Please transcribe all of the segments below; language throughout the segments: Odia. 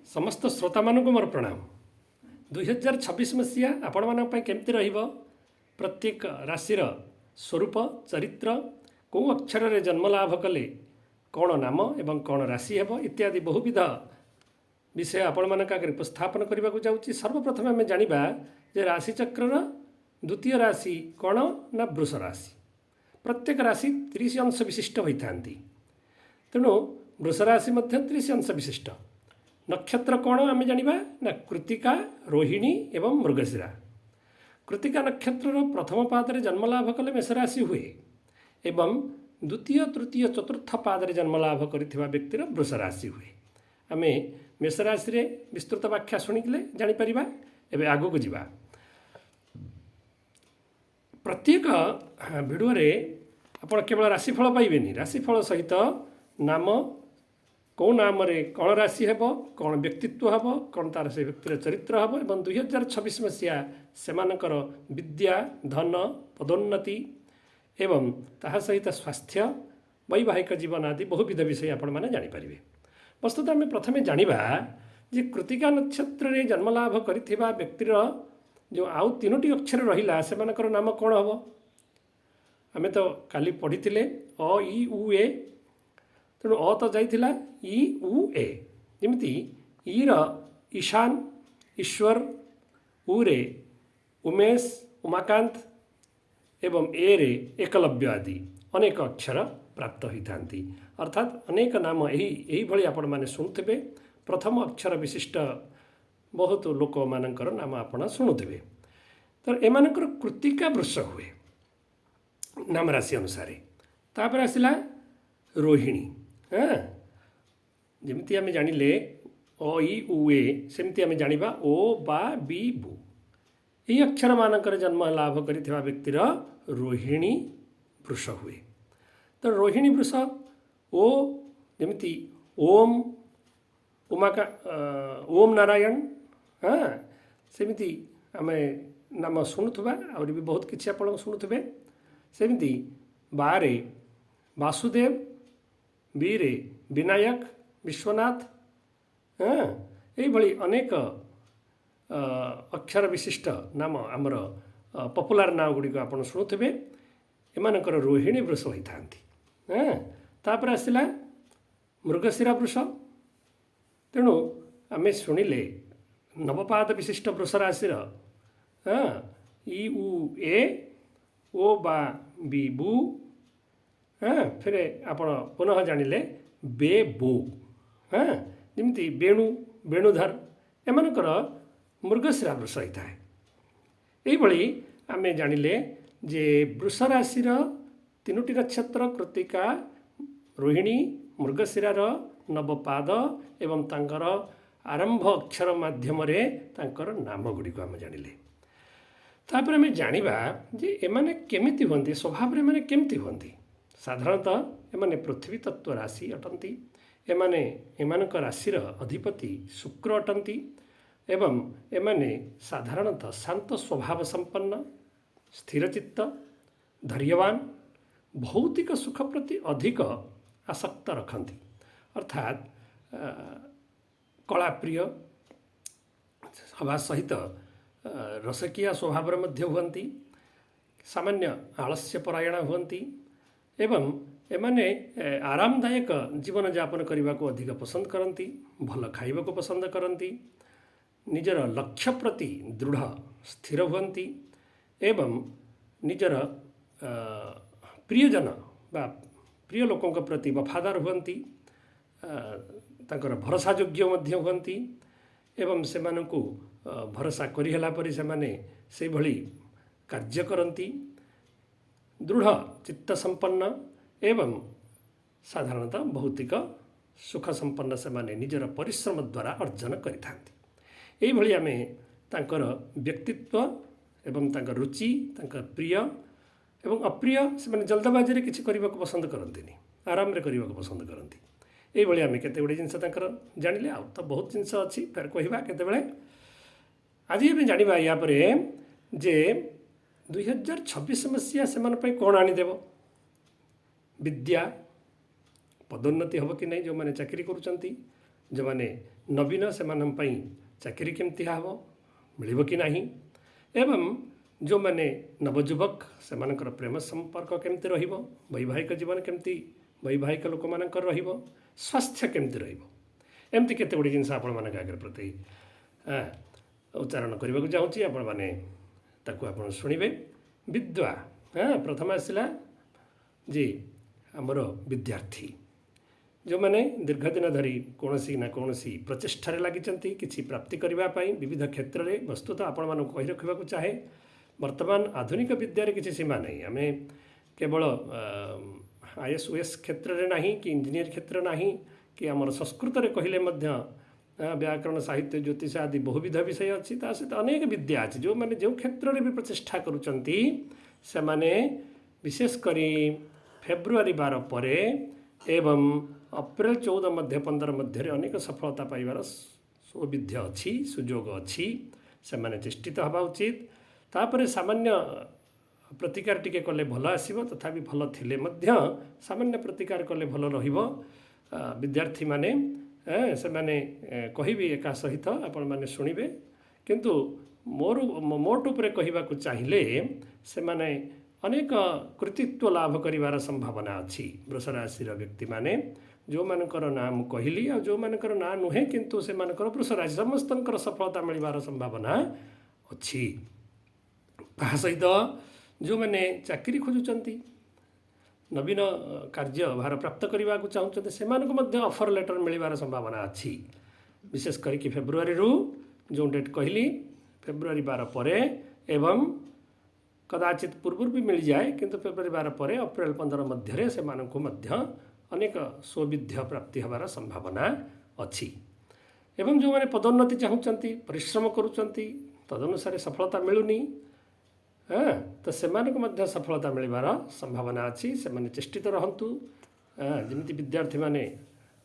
समस्त श्रोता मानक मोर प्रणाम। 2026 मसीहा आपण मानक पई केमती रहिबो। प्रत्येक राशिर स्वरूप चरित्र कौ अक्षर रे जन्म लाभ कले कौन नाम एवं कौन राशि हेब इत्यादि बहुविध विषय आपण मानक आगे उपस्थापन करने को जाऊँगी। सर्वप्रथम आम जाना जे राशिचक्र द्वितीय राशि कौन ना वृष राशि। प्रत्येक राशि 30 अंश विशिष्ट होता तेणु वृष राशि 30 अंश विशिष्ट। नक्षत्र कौन आम जाना ना कृतिका रोहिणी एवं मृगशिरा। कृतिका नक्षत्र प्रथम पादरे जन्मलाभ कले मेषराशि हुए एवं द्वितीय तृतीय चतुर्थ पादरे जन्मलाभ कर व्यक्तिर वृष राशि हुए। आम मेषराशि रे विस्तृत व्याख्या शुणिले जापर एवं आग को जावा। प्रत्येक भिडियो आप केवल राशिफल पाइबेनी, राशिफल सहित नाम कौ नाम रे कौन राशि हेब, कौन व्यक्तित्व हेब, कौन तार से व्यक्तिर चरित्र हेब एवं 2026 मसीहा सेमानकर विद्या धन पदोन्नति एवं ताहा सहित स्वास्थ्य वैवाहिक जीवन आदि बहुविध विषय आपण मैंने जानीपर। वस्तुतः आम प्रथम जाना जे कृतिका नक्षत्र रे जन्मलाभ करिथिबा व्यक्तिर जो आउ तीनोटी अक्षर रहिला सेमानकर नाम कौन हम। आम तो काली पढ़ी अ इ उ ए, तेणु अ तो जाइथिला इ उ ए। जमिति इ र ईशान ईश्वर, उ रे उमेश उमाकांत एवं ए रे एकलव्य आदि अनेक अक्षर प्राप्त होता। अर्थात अनेक नाम यही भली आपण माने शुणुथिबे। प्रथम अक्षर विशिष्ट बहुत लोक मानकर नाम आपण शुणुथिबे। तो एमानकर कृतिका वृष हुए नाम राशि अनुसार। तापर आसिला रोहिणी। हाँ, जमिति आम जानिले अ इ उ ए सेमती आम जानिबा ओ बा बी बु। यही अक्षर मानकर जन्म लाभ करिथिबा व्यक्तिर रोहिणी वृष हुए। तो रोहिणी वृष ओ जमिति ओम उमाका ओम नारायण। हाँ, सेमिति आम नाम शुणुवा आउरी भी बहुत किसी आप शुणुवे। सेमिति बारे वासुदेव, बीरे विनायक विश्वनाथ। हाँ, यही अनेक अक्षर विशिष्ट नाम आमर पपुलार नाम गुड़िक आप शुणुवे। एमानकर रोहिणी वृष होता। हाँ, तापर आसला मृगशिरा वृष। तेणु आम शुणिले नवपाद विशिष्ट वृष राशि। हाँ, इ उ ए ओ बा बी बु। हाँ, फिर आप पुनः जानिले बे बो। हाँ, जमिति वेणु वेणुधर एमानकर मृगशिरा वृष होता है। यही आम जानिले जे वृष राशिर तीनोटी नक्षत्र कृतिका रोहिणी मृगशिरार नवपाद एवं तांकर आरंभ अक्षर माध्यम तांकर नाम गुड़िक आम जानिले। तापर आम जानिबा जे एमाने केमिति होंती, स्वभाव रे एमाने केमिति होंती। साधारणतः एमाने पृथ्वी तत्व राशि अटंती। एमाने एमानक राशिर अधिपति शुक्र अटंती एवं एमाने साधारणतः शांत स्वभाव संपन्न, स्थिरचित्त, धैर्यवान, भौतिक सुख प्रति अधिक आसक्त रखती। अर्थात कला प्रिय हवा सहित रसकिया स्वभाव हुंती, सामान्य आलस्य परायण हुंती एवं एमाने आरामदायक जीवन यापन करने को अधिक पसंद करती, भल खाइबा को पसंद करती, निजर लक्ष्य प्रति दृढ़ स्थिर हुंती एवं निजर प्रियजन बा प्रिय लोकों प्रति वफादार हुंती, तांकर भरोसा योग्य मध्य हुंती एवं सेमानंकु भरोसा करिहेला परि सेमाने से भली कार्य करती, दृढ़ चित्त संपन्न एवं साधारणतः भौतिक सुख संपन्न सेमाने निजर परिश्रम द्वारा अर्जन करिथांती। एही भली आमे तांकर व्यक्तित्व एवं तांकर रुचि, तांकर प्रिय एवं अप्रिय से जल्दबाजी रे किछि करबा को पसंद करंतिनी, आराम रे करबा को पसंद करंती। एही भली आमे केते गुडे जिंस तांकर जानिले। आ तो बहुत जिंस अछि, फेर कहबा केते बेले। आज आमे जानिबा या परे जे 2026 मसीहा सेमान पई कोन आनी देबो। विद्या पदोन्नति हम कि नहीं, जो मैंने चाकरी करुँच ଯେଉଁମାନେ ନବୀନ ସେମାନଙ୍କ ପାଇଁ ଚାକିରି କେମିତି ହେବ, ମିଳିବ କି ନାହିଁ, ଏବଂ ଯେଉଁମାନେ ନବଯୁବକ ସେମାନଙ୍କର ପ୍ରେମ ସମ୍ପର୍କ କେମିତି ରହିବ, ବୈବାହିକ ଜୀବନ କେମିତି ବୈବାହିକ ଲୋକମାନଙ୍କର ରହିବ, ସ୍ୱାସ୍ଥ୍ୟ କେମିତି ରହିବ, ଏମିତି କେତେ ଗୁଡ଼ିଏ ଜିନିଷ ଆପଣମାନଙ୍କ ଆଗରେ ପ୍ରତି ଉଚ୍ଚାରଣ କରିବାକୁ ଚାହୁଁଛି। ଆପଣମାନେ ତାକୁ ଆପଣ ଶୁଣିବେ। ବିଦ୍ୟା, ପ୍ରଥମେ ଆସିଲା ଯେ ଆମର ବିଦ୍ୟାର୍ଥୀ, ଯେଉଁମାନେ ଦୀର୍ଘଦିନ ଧରି କୌଣସି ନା କୌଣସି ପ୍ରଚେଷ୍ଟାରେ ଲାଗିଛନ୍ତି କିଛି ପ୍ରାପ୍ତି କରିବା ପାଇଁ ବିବିଧ କ୍ଷେତ୍ରରେ। ବସ୍ତୁତଃ ଆପଣମାନଙ୍କୁ କହି ରଖିବାକୁ ଚାହେଁ, ବର୍ତ୍ତମାନ ଆଧୁନିକ ବିଦ୍ୟାରେ କିଛି ସୀମା ନାହିଁ। ଆମେ କେବଳ IAS କ୍ଷେତ୍ରରେ ନାହିଁ କି ଇଞ୍ଜିନିୟର କ୍ଷେତ୍ର ନାହିଁ କି ଆମର ସଂସ୍କୃତରେ କହିଲେ ମଧ୍ୟ ବ୍ୟାକରଣ, ସାହିତ୍ୟ, ଜ୍ୟୋତିଷ ଆଦି ବହୁବିଧ ବିଷୟ ଅଛି। ତା ସହିତ ଅନେକ ବିଦ୍ୟା ଅଛି। ଯେଉଁମାନେ ଯେଉଁ କ୍ଷେତ୍ରରେ ବି ପ୍ରଚେଷ୍ଟା କରୁଛନ୍ତି ସେମାନେ ବିଶେଷ କରି ଫେବୃଆରୀ 12 ପରେ ଏବଂ ଅପ୍ରେଲ 14 ମଧ୍ୟ 15 ମଧ୍ୟରେ ଅନେକ ସଫଳତା ପାଇବାର ସୌବିଧ୍ୟ ଅଛି, ସୁଯୋଗ ଅଛି। ସେମାନେ ଚେଷ୍ଟିତ ହେବା ଉଚିତ। ତାପରେ ସାମାନ୍ୟ ପ୍ରତିକାର ଟିକେ କଲେ ଭଲ ଆସିବ, ତଥାପି ଭଲ ଥିଲେ ମଧ୍ୟ ସାମାନ୍ୟ ପ୍ରତିକାର କଲେ ଭଲ ରହିବ। ବିଦ୍ୟାର୍ଥୀମାନେ ସେମାନେ କହିବି ଏକା ସହିତ ଆପଣମାନେ ଶୁଣିବେ, କିନ୍ତୁ ମୋଟ ଉପରେ କହିବାକୁ ଚାହିଁଲେ ସେମାନେ ଅନେକ କୃତିତ୍ୱ ଲାଭ କରିବାର ସମ୍ଭାବନା ଅଛି। ବୃଷ ରାଶିର ବ୍ୟକ୍ତିମାନେ ଯେଉଁମାନଙ୍କର ନାଁ ମୁଁ କହିଲି ଆଉ ଯେଉଁମାନଙ୍କର ନାଁ ନୁହେଁ କିନ୍ତୁ ସେମାନଙ୍କର ବୃଷ ରାଶି ସମସ୍ତଙ୍କର ସଫଳତା ମିଳିବାର ସମ୍ଭାବନା ଅଛି। ତାହା ସହିତ ଯେଉଁମାନେ ଚାକିରି ଖୋଜୁଛନ୍ତି, ନବୀନ କାର୍ଯ୍ୟ ଭାରପ୍ରାପ୍ତ କରିବାକୁ ଚାହୁଁଛନ୍ତି, ସେମାନଙ୍କୁ ମଧ୍ୟ ଅଫର ଲେଟର ମିଳିବାର ସମ୍ଭାବନା ଅଛି। ବିଶେଷ କରିକି ଫେବୃଆରୀରୁ ଯେଉଁ ଡେଟ୍ କହିଲି ଫେବୃଆରୀ 12 ପରେ ଏବଂ କଦାଚିତ ପୂର୍ବରୁ ବି ମିଳିଯାଏ, କିନ୍ତୁ ଫେବୃଆରୀ 12 ପରେ ଅପ୍ରେଲ 15 ମଧ୍ୟରେ ସେମାନଙ୍କୁ ମଧ୍ୟ ଅନେକ ସୌବିଧ୍ୟ ପ୍ରାପ୍ତି ହେବାର ସମ୍ଭାବନା ଅଛି। ଏବଂ ଯେଉଁମାନେ ପଦୋନ୍ନତି ଚାହୁଁଛନ୍ତି, ପରିଶ୍ରମ କରୁଛନ୍ତି, ତଦନୁସାରେ ସଫଳତା ମିଳୁନି, ତ ସେମାନଙ୍କୁ ମଧ୍ୟ ସଫଳତା ମିଳିବାର ସମ୍ଭାବନା ଅଛି। ସେମାନେ ଚେଷ୍ଟିତ ରହନ୍ତୁ। ଯେମିତି ବିଦ୍ୟାର୍ଥୀମାନେ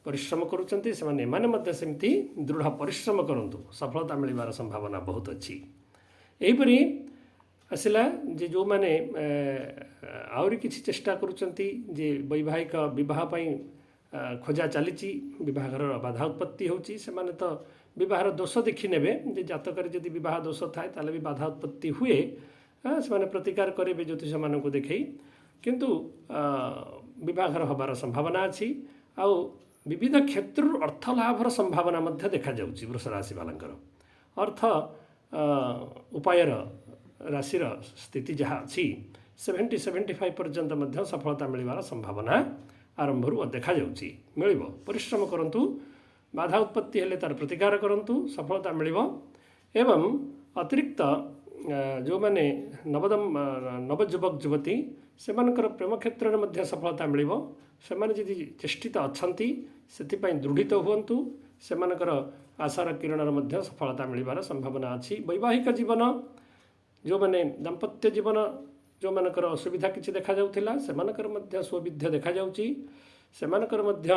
ପରିଶ୍ରମ କରୁଛନ୍ତି, ଏମାନେ ମଧ୍ୟ ସେମିତି ଦୃଢ଼ ପରିଶ୍ରମ କରନ୍ତୁ, ସଫଳତା ମିଳିବାର ସମ୍ଭାବନା ବହୁତ ଅଛି। ଏହିପରି ଆସିଲା ଯେ ଯେଉଁମାନେ ଆହୁରି କିଛି ଚେଷ୍ଟା କରୁଛନ୍ତି ଯେ ବୈବାହିକ ବିବାହ ପାଇଁ ଖୋଜା ଚାଲିଛି, ବିବାହର ବାଧା ଉତ୍ପତ୍ତି ହେଉଛି, ସେମାନେ ତ ବିବାହର ଦୋଷ ଦେଖିନେବେ ଯେ ଜାତକରେ ଯଦି ବିବାହ ଦୋଷ ଥାଏ ତାହେଲେ ବି ବାଧା ଉତ୍ପତ୍ତି ହୁଏ। ସେମାନେ ପ୍ରତିକାର କରିବେ ଜ୍ୟୋତିଷମାନଙ୍କୁ ଦେଖାଇ, କିନ୍ତୁ ବିବାହର ହେବାର ସମ୍ଭାବନା ଅଛି। ଆଉ ବିବିଧ କ୍ଷେତ୍ରରୁ ଅର୍ଥ ଲାଭର ସମ୍ଭାବନା ମଧ୍ୟ ଦେଖାଯାଉଛି। ବୃଷ ରାଶିମାନଙ୍କର ଅର୍ଥ ଉପାୟର ରାଶିର ସ୍ଥିତି ଯାହା ଅଛି 70-75% ପର୍ଯ୍ୟନ୍ତ ମଧ୍ୟ ସଫଳତା ମିଳିବାର ସମ୍ଭାବନା ଆରମ୍ଭରୁ ଦେଖାଯାଉଛି। ମିଳିବ, ପରିଶ୍ରମ କରନ୍ତୁ, ବାଧା ଉତ୍ପତ୍ତି ହେଲେ ତାର ପ୍ରତିକାର କରନ୍ତୁ, ସଫଳତା ମିଳିବ। ଏବଂ ଅତିରିକ୍ତ ଯେଉଁମାନେ ନବଯୁବକ ଯୁବତୀ ସେମାନଙ୍କର ପ୍ରେମ କ୍ଷେତ୍ରରେ ମଧ୍ୟ ସଫଳତା ମିଳିବ। ସେମାନେ ଯଦି ଚେଷ୍ଟିତ ଅଛନ୍ତି ସେଥିପାଇଁ ଦୃଢ଼ିତ ହୁଅନ୍ତୁ, ସେମାନଙ୍କର ଆଶାର କିରଣର ମଧ୍ୟ ସଫଳତା ମିଳିବାର ସମ୍ଭାବନା ଅଛି। ବୈବାହିକ ଜୀବନ, ଯେଉଁମାନେ ଦାମ୍ପତ୍ୟ ଜୀବନ ଯେଉଁମାନଙ୍କର ଅସୁବିଧା କିଛି ଦେଖାଯାଉଥିଲା ସେମାନଙ୍କର ମଧ୍ୟ ସୌବିଧ୍ୟ ଦେଖାଯାଉଛି। ସେମାନଙ୍କର ମଧ୍ୟ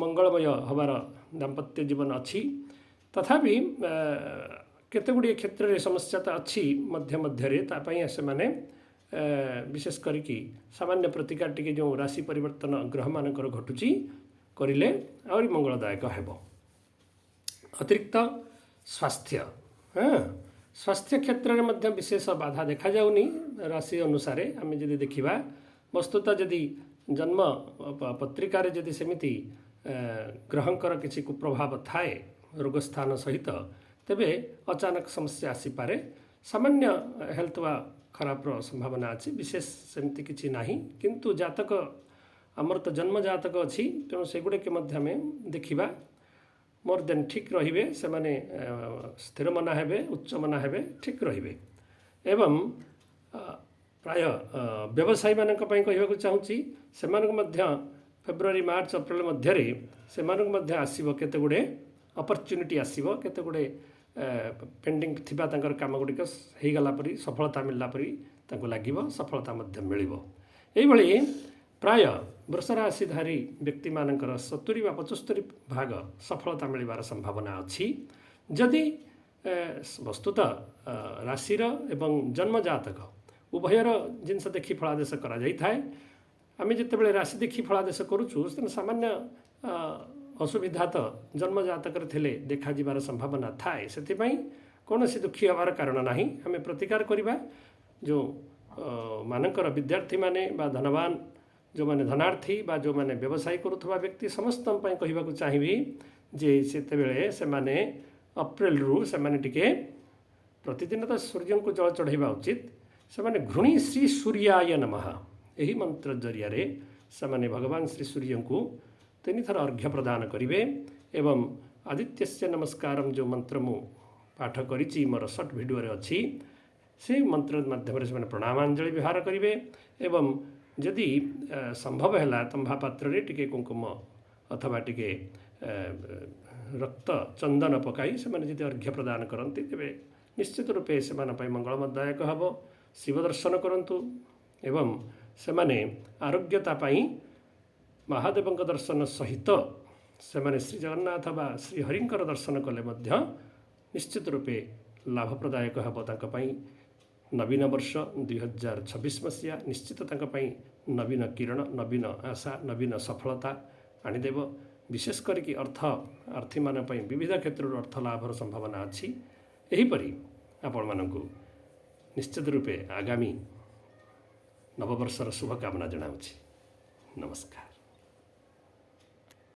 ମଙ୍ଗଳମୟ ହେବାର ଦାମ୍ପତ୍ୟ ଜୀବନ ଅଛି। ତଥାପି କେତେଗୁଡ଼ିଏ କ୍ଷେତ୍ରରେ ସମସ୍ୟା ତ ଅଛି ମଧ୍ୟରେ, ତା ପାଇଁ ସେମାନେ ବିଶେଷ କରିକି ସାମାନ୍ୟ ପ୍ରତିକାର ଟିକେ ଯେଉଁ ରାଶି ପରିବର୍ତ୍ତନ ଗ୍ରହମାନଙ୍କର ଘଟୁଛି କରିଲେ ଆହୁରି ମଙ୍ଗଳଦାୟକ ହେବ। ଅତିରିକ୍ତ ସ୍ୱାସ୍ଥ୍ୟ, ସ୍ୱାସ୍ଥ୍ୟ କ୍ଷେତ୍ରରେ ମଧ୍ୟ ବିଶେଷ ବାଧା ଦେଖାଯାଉନି ରାଶି ଅନୁସାରେ। ଆମେ ଯଦି ଦେଖିବା ବସ୍ତୁତଃ ଯଦି ଜନ୍ମ ପତ୍ରିକାରେ ଯଦି ସେମିତି ଗ୍ରହଙ୍କର କିଛି କୁପ୍ରଭାବ ଥାଏ ରୋଗ ସ୍ଥାନ ସହିତ, ତେବେ ଅଚାନକ ସମସ୍ୟା ଆସିପାରେ। ସାମାନ୍ୟ ହେଲ୍ଥ ବା ଖରାପର ସମ୍ଭାବନା ଅଛି, ବିଶେଷ ସେମିତି କିଛି ନାହିଁ। କିନ୍ତୁ ଜାତକ ଆମର ତ ଜନ୍ମ ଜାତକ ଅଛି, ତେଣୁ ସେଗୁଡ଼ିକ ମଧ୍ୟ ଆମେ ଦେଖିବା ମୋର୍ ଦେନ୍ ଠିକ୍ ରହିବେ। ସେମାନେ ସ୍ଥିର ମନା ହେବେ, ଉଚ୍ଚ ମନା ହେବେ, ଠିକ୍ ରହିବେ। ଏବଂ ପ୍ରାୟ ବ୍ୟବସାୟୀମାନଙ୍କ ପାଇଁ କହିବାକୁ ଚାହୁଁଛି, ସେମାନଙ୍କୁ ମଧ୍ୟ ଫେବୃଆରୀ, ମାର୍ଚ୍ଚ, ଅପ୍ରେଲ ମଧ୍ୟରେ ସେମାନଙ୍କୁ ମଧ୍ୟ ଆସିବ କେତେଗୁଡ଼ିଏ ଅପରଚ୍ୟୁନିଟି ଆସିବ, କେତେଗୁଡ଼ିଏ ପେଣ୍ଡିଂ ଥିବା ତାଙ୍କର କାମ ଗୁଡ଼ିକ ହେଇଗଲା ପରି, ସଫଳତା ମିଳିଲା ପରି ତାଙ୍କୁ ଲାଗିବ, ସଫଳତା ମଧ୍ୟ ମିଳିବ। ଏଇଭଳି ପ୍ରାୟ ବୃଷ ରାଶିଧାରୀ ବ୍ୟକ୍ତିମାନଙ୍କର 70 ବା 75% ସଫଳତା ମିଳିବାର ସମ୍ଭାବନା ଅଛି। ଯଦି ବସ୍ତୁତଃ ରାଶିର ଏବଂ ଜନ୍ମଜାତକ ଉଭୟର ଜିନିଷ ଦେଖି ଫଳାଦେଶ କରାଯାଇଥାଏ। ଆମେ ଯେତେବେଳେ ରାଶି ଦେଖି ଫଳାଦେଶ କରୁଛୁ ତେଣୁ ସାମାନ୍ୟ असुविधा तो जन्मजातक थिले देखाଯିबार संभावना थाए से कौन सी दुखी हबार कारण नहीं आम प्रतिकार करवा जो मानकर विद्यार्थी माने बा धनवान जो माने धनार्थी बा जो माने व्यवसाय करुवा व्यक्ति समस्त कहवाक चाहिए जे से माने अप्रैल रु से माने टिके प्रतिदिन तो सूर्य को जल चढ़ावा उचित से माने घृणी श्री सूर्याय नमः यही मंत्र जरिया से माने भगवान श्री सूर्य को 3 थर अर्घ्य प्रदान करेंगे एवं आदित्य नमस्कार जो मंत्र मु पाठ करी मोर सर्ट भिडियो अच्छी से मंत्र माध्यम से प्रणामांजलि व्यवहार करेंगे एवं जदि संभव है तंभा पात्र टिके कुंकुम अथवा टिके रक्त चंदन पकाई से जब अर्घ्य प्रदान करती तेरे निश्चित रूपे से मंगलमदायक हम शिव दर्शन करूँ एवं से आरोग्यता महादेव दर्शन सहित से श्री जगन्नाथ बा श्री हरिंकर दर्शन कले निश्चित रूपे लाभप्रदायक हम नवीन वर्ष 2026 मसीहा निश्चित नवीन किरण नवीन आशा नवीन सफलता आनीदेव विशेष करके अर्थी मान विविध क्षेत्र अर्थ लाभर संभावना अच्छी यहीपरि आपण मानकु निश्चित रूपे आगामी नववर्षर शुभकामना जनाऊँगी। नमस्कार।